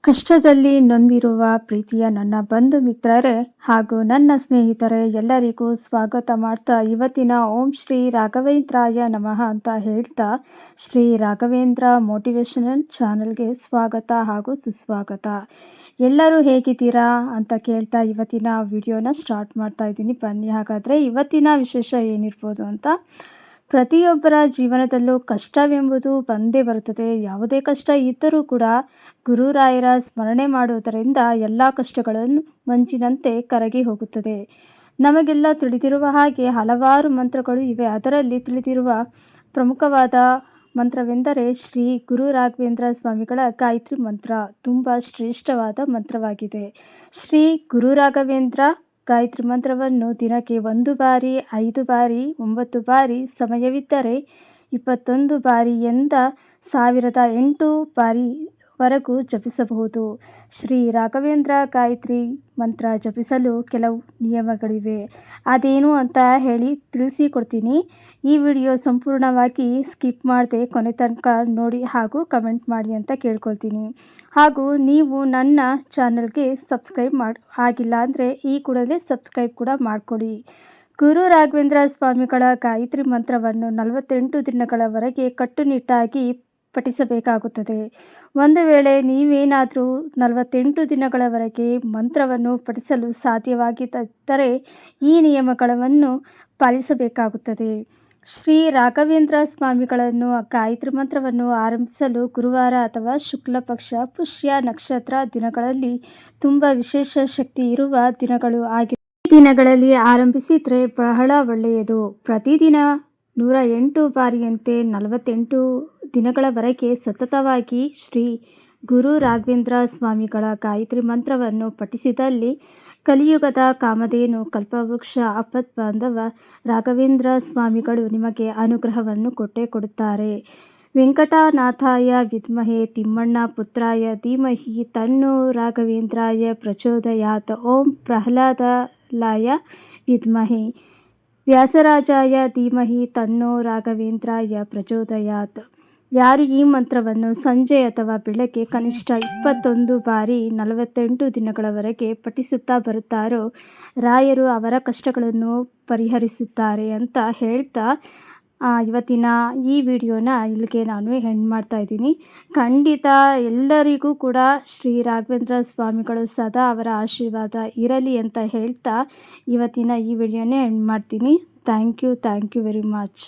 ಕಷ್ಟದಲ್ಲಿ ನೊಂದಿರುವ ಪ್ರೀತಿಯ ನನ್ನ ಬಂಧು ಮಿತ್ರರೇ ಹಾಗೂ ನನ್ನ ಸ್ನೇಹಿತರೆ ಎಲ್ಲರಿಗೂ ಸ್ವಾಗತ ಮಾಡ್ತಾ ಇವತ್ತಿನ ಓಂ ಶ್ರೀ ರಾಘವೇಂದ್ರಾಯ ನಮಃ ಅಂತ ಹೇಳ್ತಾ ಶ್ರೀ ರಾಘವೇಂದ್ರ ಮೋಟಿವೇಶನಲ್ ಚಾನಲ್ಗೆ ಸ್ವಾಗತ ಹಾಗೂ ಸುಸ್ವಾಗತ. ಎಲ್ಲರೂ ಹೇಗಿದ್ದೀರಾ ಅಂತ ಕೇಳ್ತಾ ಇವತ್ತಿನ ವಿಡಿಯೋನ ಸ್ಟಾರ್ಟ್ ಮಾಡ್ತಾ ಇದ್ದೀನಿ. ಬನ್ನಿ ಹಾಗಾದರೆ ಇವತ್ತಿನ ವಿಶೇಷ ಏನಿರ್ಬೋದು ಅಂತ. ಪ್ರತಿಯೊಬ್ಬರ ಜೀವನದಲ್ಲೂ ಕಷ್ಟವೆಂಬುದು ಬಂದೇ ಬರುತ್ತದೆ. ಯಾವುದೇ ಕಷ್ಟ ಇದ್ದರೂ ಕೂಡ ಗುರುರಾಯರ ಸ್ಮರಣೆ ಮಾಡುವುದರಿಂದ ಎಲ್ಲ ಕಷ್ಟಗಳನ್ನು ಮಂಜಿನಂತೆ ಕರಗಿ ಹೋಗುತ್ತದೆ. ನಮಗೆಲ್ಲ ತಿಳಿದಿರುವ ಹಾಗೆ ಹಲವಾರು ಮಂತ್ರಗಳು ಇವೆ. ಅದರಲ್ಲಿ ತಿಳಿದಿರುವ ಪ್ರಮುಖವಾದ ಮಂತ್ರವೆಂದರೆ ಶ್ರೀ ಗುರು ರಾಘವೇಂದ್ರ ಸ್ವಾಮಿಗಳ ಗಾಯತ್ರಿ ಮಂತ್ರ. ತುಂಬ ಶ್ರೇಷ್ಠವಾದ ಮಂತ್ರವಾಗಿದೆ. ಶ್ರೀ ಗುರು ರಾಘವೇಂದ್ರ ಗಾಯತ್ರಿ ಮಂತ್ರವನ್ನು ದಿನಕ್ಕೆ 1 ಬಾರಿ, 5 ಬಾರಿ, 9 ಬಾರಿ, ಸಮಯವಿದ್ದರೆ 21 ಬಾರಿಯಿಂದ 1008 ಬಾರಿವರೆಗೂ ಜಪಿಸಬಹುದು. ಶ್ರೀ ರಾಘವೇಂದ್ರ ಗಾಯತ್ರಿ ಮಂತ್ರ ಜಪಿಸಲು ಕೆಲವು ನಿಯಮಗಳಿವೆ. ಅದೇನು ಅಂತ ಹೇಳಿ ತಿಳಿಸಿಕೊಡ್ತೀನಿ. ಈ ವಿಡಿಯೋ ಸಂಪೂರ್ಣವಾಗಿ ಸ್ಕಿಪ್ ಮಾಡದೆ ಕೊನೆ ತನಕ ನೋಡಿ ಹಾಗೂ ಕಮೆಂಟ್ ಮಾಡಿ ಅಂತ ಕೇಳ್ಕೊಳ್ತೀನಿ. ಹಾಗೂ ನೀವು ನನ್ನ ಚಾನಲ್ಗೆ ಸಬ್ಸ್ಕ್ರೈಬ್ ಆಗಿಲ್ಲ ಅಂದರೆ ಈ ಕೂಡಲೇ ಸಬ್ಸ್ಕ್ರೈಬ್ ಕೂಡ ಮಾಡಿಕೊಡಿ. ಗುರು ರಾಘವೇಂದ್ರ ಸ್ವಾಮಿಗಳ ಗಾಯತ್ರಿ ಮಂತ್ರವನ್ನು 48 ದಿನಗಳವರೆಗೆ ಕಟ್ಟುನಿಟ್ಟಾಗಿ ಪಠಿಸಬೇಕಾಗುತ್ತದೆ. ಒಂದು ವೇಳೆ ನೀವೇನಾದರೂ 48 ದಿನಗಳವರೆಗೆ ಮಂತ್ರವನ್ನು ಪಠಿಸಲು ಸಾಧ್ಯವಾಗಿದ್ದರೆ ಈ ನಿಯಮಗಳನ್ನು ಪಾಲಿಸಬೇಕಾಗುತ್ತದೆ. ಶ್ರೀ ರಾಘವೇಂದ್ರ ಸ್ವಾಮಿಗಳನ್ನು ಗಾಯತ್ರಿ ಮಂತ್ರವನ್ನು ಆರಂಭಿಸಲು ಗುರುವಾರ ಅಥವಾ ಶುಕ್ಲ ಪಕ್ಷ ಪುಷ್ಯ ನಕ್ಷತ್ರ ದಿನಗಳಲ್ಲಿ ತುಂಬ ವಿಶೇಷ ಶಕ್ತಿ ಇರುವ ದಿನಗಳು ಆಗಿದೆ. ಈ ದಿನಗಳಲ್ಲಿ ಆರಂಭಿಸಿದರೆ ಬಹಳ ಒಳ್ಳೆಯದು. ಪ್ರತಿದಿನ 108 ಬಾರಿಯಂತೆ 48 ದಿನಗಳವರೆಗೆ ಸತತವಾಗಿ ಶ್ರೀ ಗುರು ರಾಘವೇಂದ್ರ ಸ್ವಾಮಿಗಳ ಗಾಯತ್ರಿ ಮಂತ್ರವನ್ನು ಪಠಿಸಿದಲ್ಲಿ ಕಲಿಯುಗದ ಕಾಮಧೇನು ಕಲ್ಪವೃಕ್ಷ ಆಪದ್ಬಾಂಧವ ರಾಘವೇಂದ್ರ ಸ್ವಾಮಿಗಳು ನಿಮಗೆ ಅನುಗ್ರಹವನ್ನು ಕೊಟ್ಟೇ ಕೊಡುತ್ತಾರೆ. ವೆಂಕಟನಾಥಾಯ ವಿದ್ಮಹೇ ತಿಮ್ಮಣ್ಣ ಪುತ್ರಾಯ ಧೀಮಹಿ ತನ್ನೋ ರಾಘವೇಂದ್ರಾಯ ಪ್ರಚೋದಯಾತ್. ಓಂ ಪ್ರಹ್ಲಾದಾಯ ವಿದ್ಮಹೇ ವ್ಯಾಸರಾಜಾಯ ಧೀಮಹಿ ತನ್ನೋ ರಾಘವೇಂದ್ರಾಯ ಪ್ರಚೋದಯಾತ್. ಯಾರು ಈ ಮಂತ್ರವನ್ನು ಸಂಜೆ ಅಥವಾ ಬೆಳಗ್ಗೆ ಕನಿಷ್ಠ 21 ಬಾರಿ 48 ದಿನಗಳವರೆಗೆ ಪಠಿಸುತ್ತಾ ಬರುತ್ತಾರೋ ರಾಯರು ಅವರ ಕಷ್ಟಗಳನ್ನು ಪರಿಹರಿಸುತ್ತಾರೆ ಅಂತ ಹೇಳ್ತಾ ಇವತ್ತಿನ ಈ ವಿಡಿಯೋನ ಇಲ್ಲಿಗೆ ನಾನು ಎಂಡ್ ಮಾಡ್ತಾ ಇದ್ದೀನಿ. ಖಂಡಿತ ಎಲ್ಲರಿಗೂ ಕೂಡ ಶ್ರೀ ರಾಘವೇಂದ್ರ ಸ್ವಾಮಿಗಳು ಸದಾ ಅವರ ಆಶೀರ್ವಾದ ಇರಲಿ ಅಂತ ಹೇಳ್ತಾ ಇವತ್ತಿನ ಈ ವಿಡಿಯೋನೇ ಎಂಡ್ ಮಾಡ್ತೀನಿ. Thank you very much.